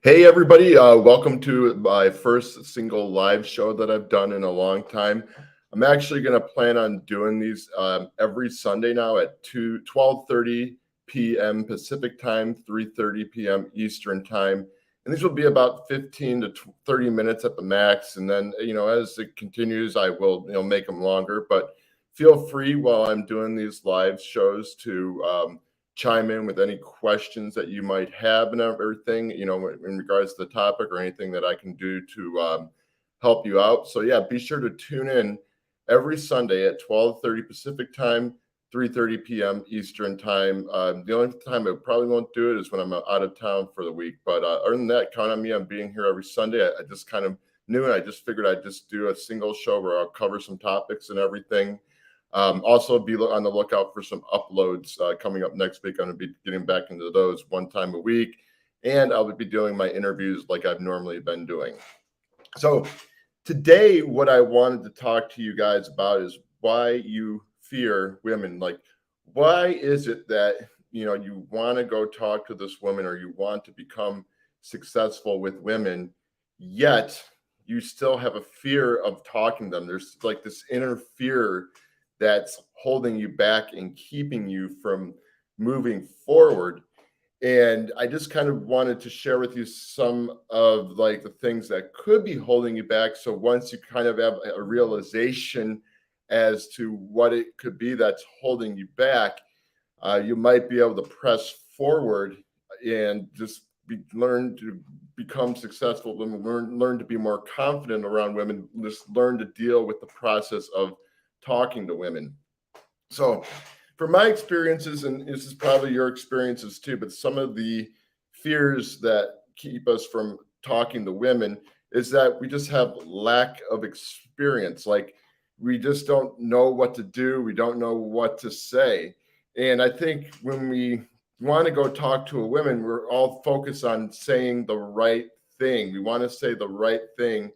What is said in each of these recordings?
Hey everybody, welcome to my first single live show that I've done in a long time. I'm actually going to plan on doing these every Sunday now at 12:30 p.m. Pacific time, 3:30 p.m. Eastern time. And these will be about 15 to 30 minutes at the max. And then, as it continues, I will, make them longer. But feel free while I'm doing these live shows to chime in with any questions that you might have and everything, in regards to the topic or anything that I can do to help you out. So yeah, be sure to tune in every Sunday at 12:30 Pacific time, 3:30 p.m. Eastern time. The only time I probably won't do it is when I'm out of town for the week. But other than that, count on me. I'm being here every Sunday. I just kind of knew it. I just figured I'd just do a single show where I'll cover some topics and everything. Also, be on the lookout for some uploads coming up next week. I'm going to be getting back into those one time a week, and I'll be doing my interviews like I've normally been doing. So, today, what I wanted to talk to you guys about is why you fear women. Like, why is it that you want to go talk to this woman or you want to become successful with women, yet you still have a fear of talking to them? There's like this inner fear that's holding you back and keeping you from moving forward. And I just kind of wanted to share with you some of like the things that could be holding you back. So once you kind of have a realization as to what it could be that's holding you back, you might be able to press forward and just learn to become successful, and learn to be more confident around women, just learn to deal with the process of talking to women. So, from my experiences, and this is probably your experiences too, but some of the fears that keep us from talking to women is that we just have lack of experience. Like, we just don't know what to do, we don't know what to say. And I think when we want to go talk to a woman, we're all focused on saying the right thing. We want to say the right thing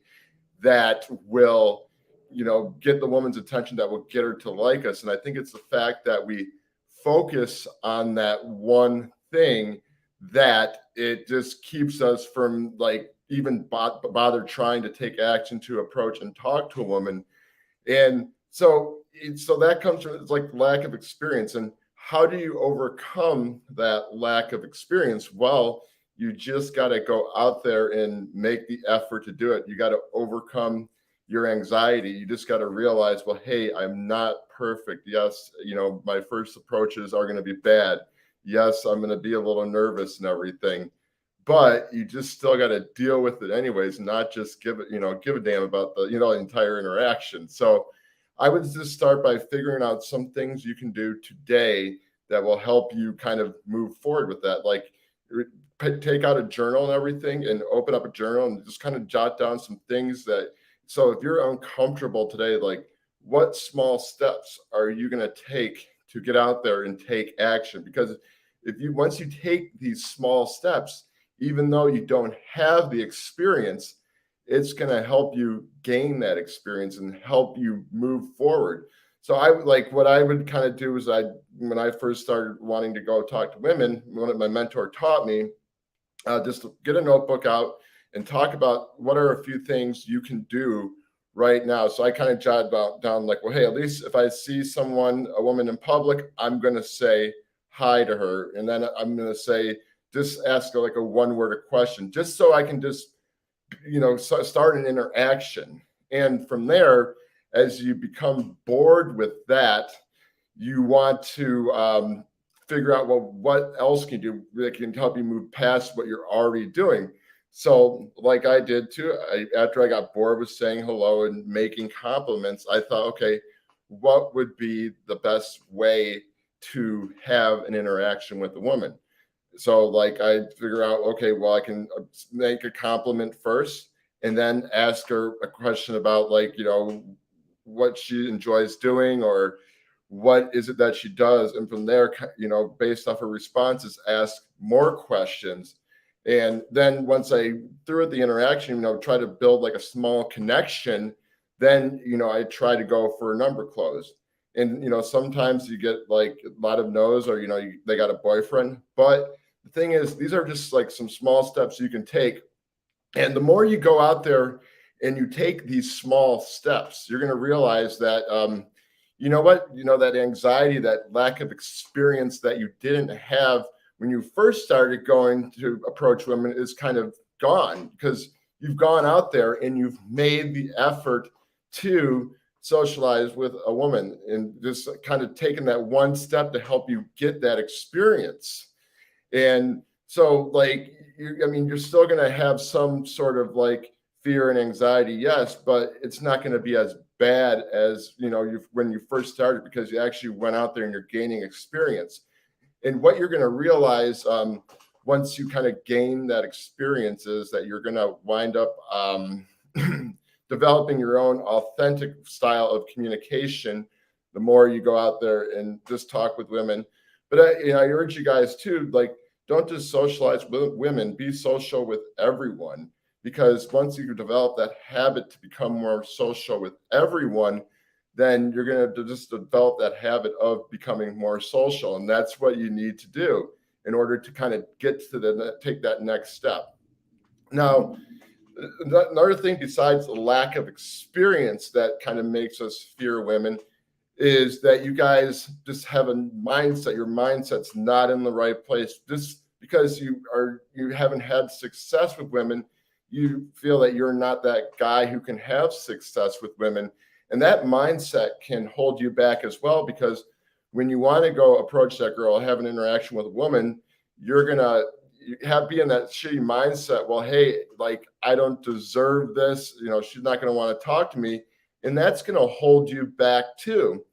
that will get the woman's attention, that will get her to like us. And I think it's the fact that we focus on that one thing that it just keeps us from like even bother trying to take action to approach and talk to a woman. And so that comes from, it's like lack of experience. And how do you overcome that lack of experience? Well, you just got to go out there and make the effort to do it. You got to overcome your anxiety. You just got to realize, well, hey, I'm not perfect. Yes, my first approaches are going to be bad. Yes, I'm going to be a little nervous and everything, but you just still got to deal with it anyways, not just give a damn about the entire interaction. So I would just start by figuring out some things you can do today that will help you kind of move forward with that. Like, take out a journal and everything and open up a journal and just kind of jot down some things that, so if you're uncomfortable today, like, what small steps are you going to take to get out there and take action? Because once you take these small steps, even though you don't have the experience, it's going to help you gain that experience and help you move forward. So I would like, what I would kind of do is, when I first started wanting to go talk to women, one of my mentor taught me, just to get a notebook out and talk about what are a few things you can do right now. So I kind of jotted down like, well, hey, at least if I see a woman in public, I'm going to say hi to her. And then I'm going to say, just ask her like a one-word question, just so I can just, start an interaction. And from there, as you become bored with that, you want to figure out, well, what else can you do that can help you move past what you're already doing? So, like I did too, after I got bored with saying hello and making compliments, I thought, okay, what would be the best way to have an interaction with a woman? So, like, I figure out, okay, well, I can make a compliment first and then ask her a question about, like, what she enjoys doing or what is it that she does. And from there, based off her responses, ask more questions. And then once I, through the interaction, try to build like a small connection, then, I try to go for a number close. And, sometimes you get like a lot of no's, or, they got a boyfriend, but the thing is, these are just like some small steps you can take. And the more you go out there and you take these small steps, you're going to realize that, you know what, that anxiety, that lack of experience that you didn't have when you first started going to approach women is kind of gone, because you've gone out there and you've made the effort to socialize with a woman and just kind of taken that one step to help you get that experience. And so, like, I mean, you're still going to have some sort of like fear and anxiety, yes, but it's not going to be as bad as, when you first started, because you actually went out there and you're gaining experience. And what you're going to realize, once you kind of gain that experience, is that you're going to wind up developing your own authentic style of communication the more you go out there and just talk with women. But I urge you guys too, like, don't just socialize with women, be social with everyone. Because once you develop that habit to become more social with everyone, then you're going to just develop that habit of becoming more social. And that's what you need to do in order to kind of get to take that next step. Now, another thing besides the lack of experience that kind of makes us fear women is that you guys just have a mindset. Your mindset's not in the right place. Just because you haven't had success with women, you feel that you're not that guy who can have success with women. And that mindset can hold you back as well, because when you want to go approach that girl, have an interaction with a woman, you're going to be in that shitty mindset. Well, hey, like, I don't deserve this. She's not going to want to talk to me. And that's going to hold you back too.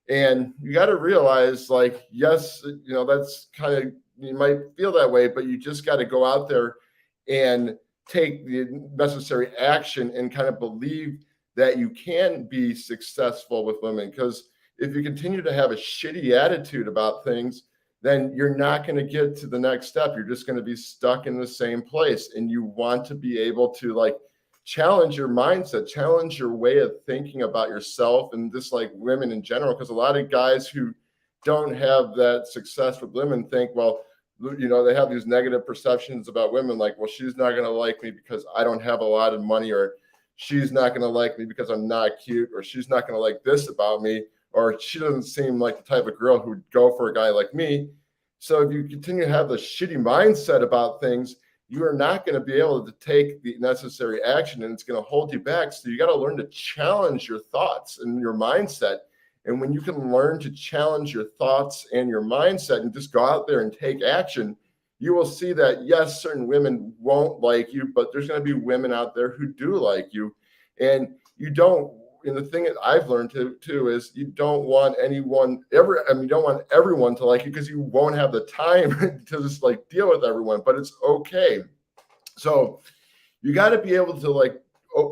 And you got to realize, like, yes, that's kind of, you might feel that way, but you just got to go out there and take the necessary action and kind of believe that you can be successful with women. Because if you continue to have a shitty attitude about things, then you're not going to get to the next step. You're just going to be stuck in the same place. And you want to be able to, like, challenge your mindset, challenge your way of thinking about yourself and just like women in general. Because a lot of guys who don't have that success with women think, well, they have these negative perceptions about women, like, well, she's not going to like me because I don't have a lot of money, or she's not going to like me because I'm not cute, or she's not going to like this about me, or she doesn't seem like the type of girl who'd go for a guy like me. So if you continue to have the shitty mindset about things, you are not going to be able to take the necessary action, and it's going to hold you back. So you got to learn to challenge your thoughts and your mindset. And when you can learn to challenge your thoughts and your mindset and just go out there and take action, you will see that, yes, certain women won't like you, but there's going to be women out there who do like you. And you don't, and the thing that I've learned too is you don't want you don't want everyone to like you, because you won't have the time to just like deal with everyone, but it's okay. So you got to be able to like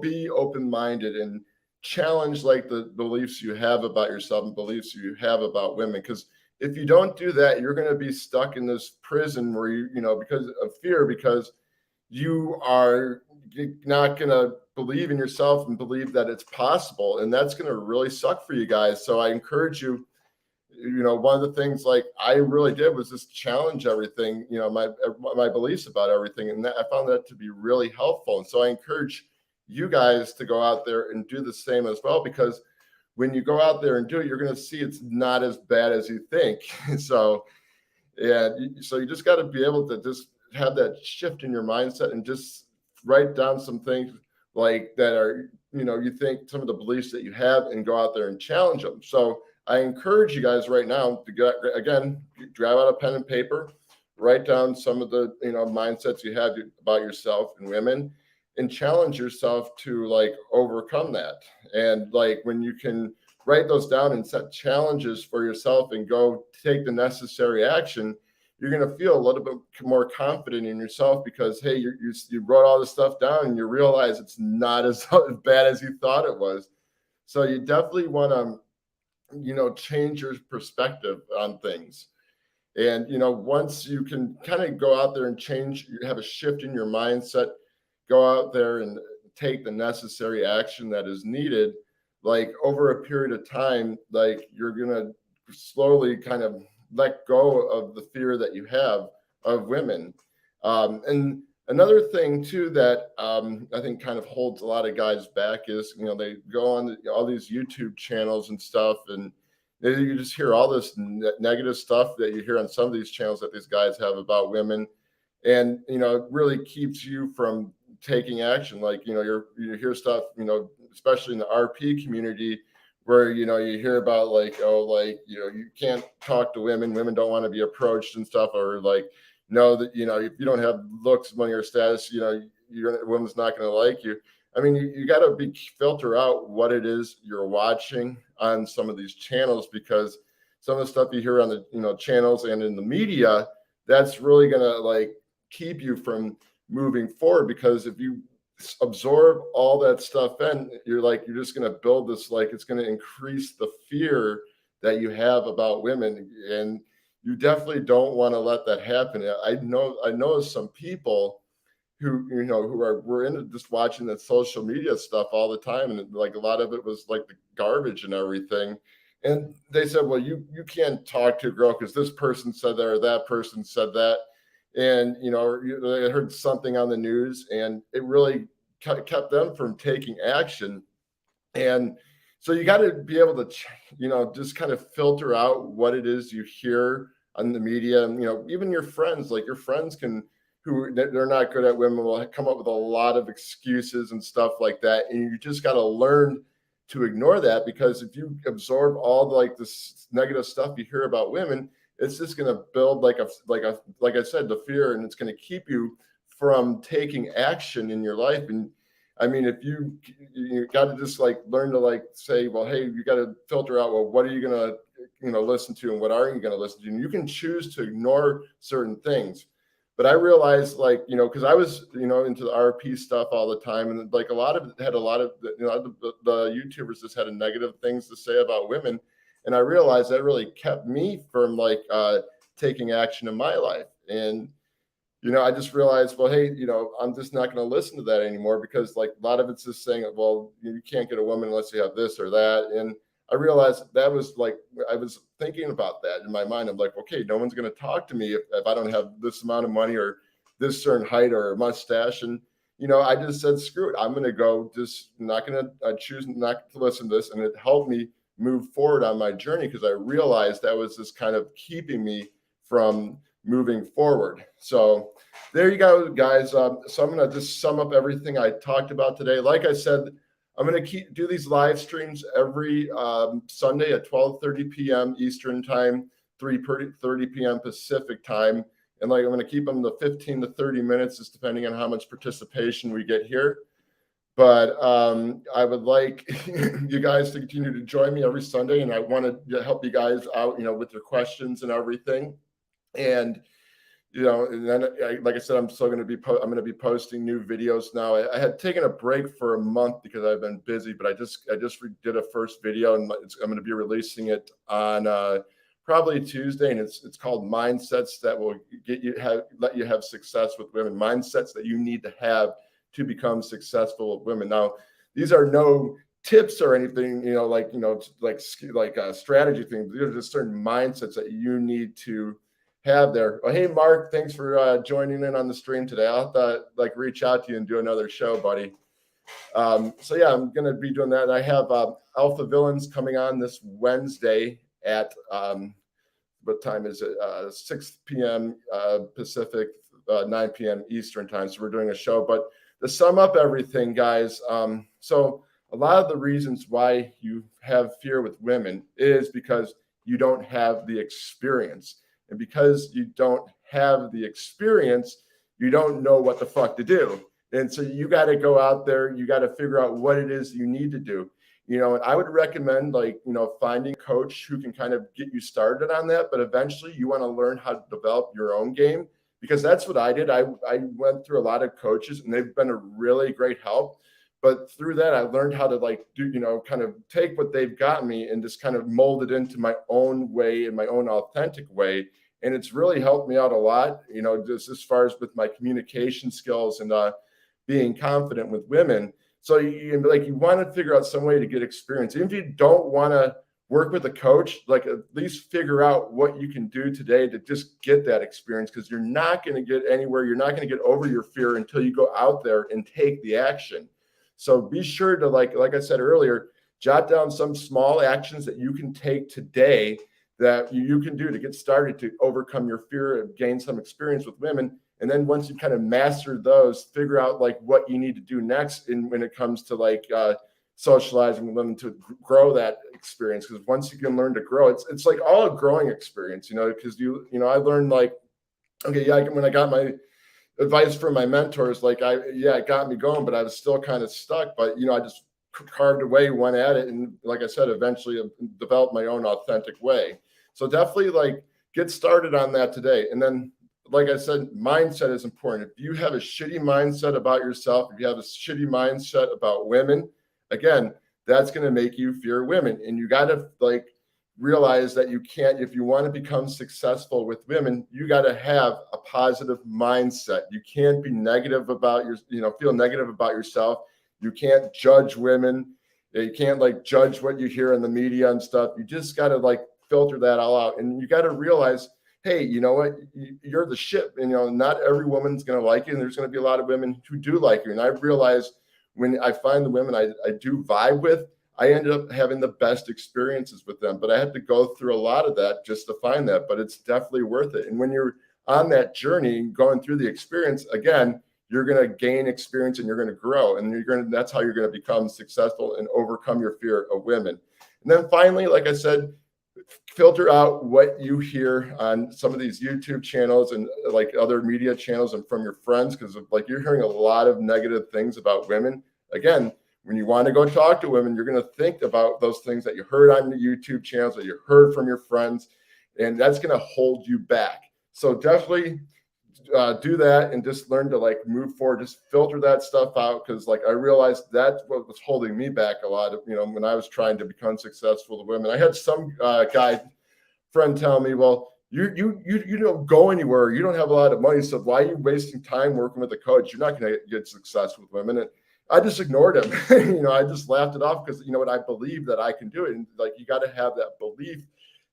be open-minded and challenge like the beliefs you have about yourself and beliefs you have about women. Because if you don't do that, you're going to be stuck in this prison where because of fear, because you are not going to believe in yourself and believe that it's possible. And that's going to really suck for you guys. So I encourage you, one of the things like I really did was just challenge everything, my beliefs about everything. And I found that to be really helpful. And so I encourage you guys to go out there and do the same as well, because when you go out there and do it, you're going to see it's not as bad as you think. So, yeah, so you just got to be able to just have that shift in your mindset and just write down some things like that are, you think some of the beliefs that you have, and go out there and challenge them. So I encourage you guys right now to grab out a pen and paper, write down some of the, mindsets you have about yourself and women, and challenge yourself to like overcome that. And like, when you can write those down and set challenges for yourself and go take the necessary action, you're going to feel a little bit more confident in yourself, because, hey, you wrote all this stuff down and you realize it's not as bad as you thought it was. So you definitely want to, change your perspective on things. And, once you can kind of go out there and have a shift in your mindset, go out there and take the necessary action that is needed, like over a period of time, like you're going to slowly kind of let go of the fear that you have of women. And another thing too that I think kind of holds a lot of guys back is, they go on all these YouTube channels and stuff, and you just hear all this negative stuff that you hear on some of these channels that these guys have about women, and it really keeps you from taking action. Like, you hear stuff, especially in the RP community, where you hear about, like, oh, like, you can't talk to women, women don't want to be approached and stuff, or like, know that if you don't have looks, money, or status, your woman's not going to like you. I mean, you got to filter out what it is you're watching on some of these channels, because some of the stuff you hear on the channels and in the media, that's really going to like keep you from moving forward. Because if you absorb all that stuff in, you're just going to build this, like, it's going to increase the fear that you have about women, and you definitely don't want to let that happen. I know some people who we're into just watching the social media stuff all the time, and like a lot of it was like the garbage and everything. And they said, well, you can't talk to a girl because this person said that or that person said that, and they heard something on the news, and it really kept them from taking action. And so you got to be able to just kind of filter out what it is you hear on the media. And even your friends, like your friends who they're not good at women, will come up with a lot of excuses and stuff like that, and you just got to learn to ignore that. Because if you absorb all this negative stuff you hear about women, it's just going to build like I said, the fear, and it's going to keep you from taking action in your life. And I mean, if you got to just like learn to like say, well, hey, you got to filter out, well, what are you going to listen to, and what are you going to listen to? And you can choose to ignore certain things. But I realized, like, because I was, into the RP stuff all the time, and like a lot of it had a lot of, the YouTubers just had negative things to say about women. And I realized that really kept me from like taking action in my life. And, I just realized, well, hey, I'm just not going to listen to that anymore, because like a lot of it's just saying, well, you can't get a woman unless you have this or that. And I realized that was like, I was thinking about that in my mind. I'm like, okay, no one's going to talk to me if I don't have this amount of money or this certain height or mustache. And, I just said, screw it. I'm going to go, just not going to choose not to listen to this. And it helped me move forward on my journey, because I realized that was just kind of keeping me from moving forward. So there you go, guys. So I'm going to just sum up everything I talked about today. Like I said, I'm going to do these live streams every Sunday at 12:30 p.m. Eastern time, 3:30 p.m. Pacific time. And like, I'm going to keep them to 15 to 30 minutes, just depending on how much participation we get here. But I would like you guys to continue to join me every Sunday, and I want to help you guys out, with your questions and everything. And and then, like I said, I'm still going to be posting new videos now. I had taken a break for a month because I've been busy, but I just did a first video, and I'm going to be releasing it on probably Tuesday, and it's called Mindsets That Will Let You Have Success with Women. Mindsets that you need to have to become successful with women. Now, these are no tips or anything, like strategy things. These are just certain mindsets that you need to have there. Well, hey, Mark, thanks for joining in on the stream today. I'll have to reach out to you and do another show, buddy. So yeah, I'm going to be doing that. And I have Alpha Villains coming on this Wednesday at what time is it? 6 p.m. Pacific, 9 p.m. Eastern time. So we're doing a show. But to sum up everything, guys, so a lot of the reasons why you have fear with women is because you don't have the experience. And because you don't have the experience, you don't know what the fuck to do. And so you got to go out there, you got to figure out what it is you need to do. And I would recommend finding a coach who can kind of get you started on that. But eventually you want to learn how to develop your own game, because that's what I did. I went through a lot of coaches, and they've been a really great help. But through that, I learned how to kind of take what they've got me and just kind of mold it into my own way, in my own authentic way. And it's really helped me out a lot, just as far as with my communication skills and being confident with women. So you want to figure out some way to get experience. Even if you don't want to work with a coach, like at least figure out what you can do today to just get that experience, because you're not going to get anywhere. You're not going to get over your fear until you go out there and take the action. So be sure to, like I said earlier, jot down some small actions that you can take today that you can do to get started to overcome your fear and gain some experience with women. And then once you kind of master those, figure out like what you need to do next when it comes to like socializing with women to grow that experience. Because once you can learn to grow, it's like all a growing experience, because I learned like, okay, yeah, when I got my advice from my mentors, like it got me going, but I was still kind of stuck. But I just carved away, went at it, and like I said, eventually developed my own authentic way. So definitely like get started on that today. And then, like I said, mindset is important. If you have a shitty mindset about yourself, if you have a shitty mindset about women, again, that's going to make you fear women. And you got to like realize that you can't, if you want to become successful with women, you got to have a positive mindset. You can't be negative about feel negative about yourself. You can't judge women. You can't like judge what you hear in the media and stuff. You just got to like filter that all out. And you got to realize, hey, you know what? You're the shit. And, not every woman's going to like you. And there's going to be a lot of women who do like you. And I realized when I find the women I do vibe with, I ended up having the best experiences with them. But I had to go through a lot of that just to find that. But it's definitely worth it. And when you're on that journey, going through the experience, again, you're going to gain experience and you're going to grow. And that's how you're going to become successful and overcome your fear of women. And then finally, like I said, filter out what you hear on some of these YouTube channels and like other media channels and from your friends, because like you're hearing a lot of negative things about women. Again, when you want to go talk to women, you're going to think about those things that you heard on the YouTube channels, that you heard from your friends, and that's going to hold you back. So definitely do that and just learn to like move forward. Just filter that stuff out, because like I realized that's what was holding me back a lot of when I was trying to become successful with women. I had some friend tell me, well, you don't go anywhere, you don't have a lot of money, so why are you wasting time working with a coach? You're not going to get success with women. And I just ignored him. I just laughed it off, because I believe that I can do it. And like you got to have that belief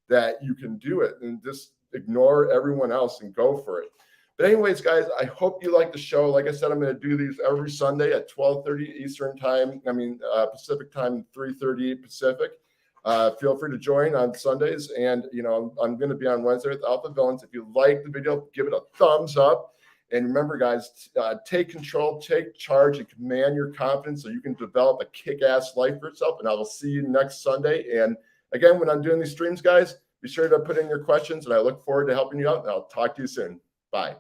that you can do it, and just ignore everyone else and go for it. But anyways, guys, I hope you like the show. Like I said, I'm going to do these every Sunday at 12:30 Eastern time. Pacific time, 3:30 Pacific. Feel free to join on Sundays. And, I'm going to be on Wednesday with Alpha Villains. If you like the video, give it a thumbs up. And remember, guys, take control, take charge, and command your confidence so you can develop a kick-ass life for yourself. And I will see you next Sunday. And again, when I'm doing these streams, guys, be sure to put in your questions, and I look forward to helping you out. And I'll talk to you soon. Bye.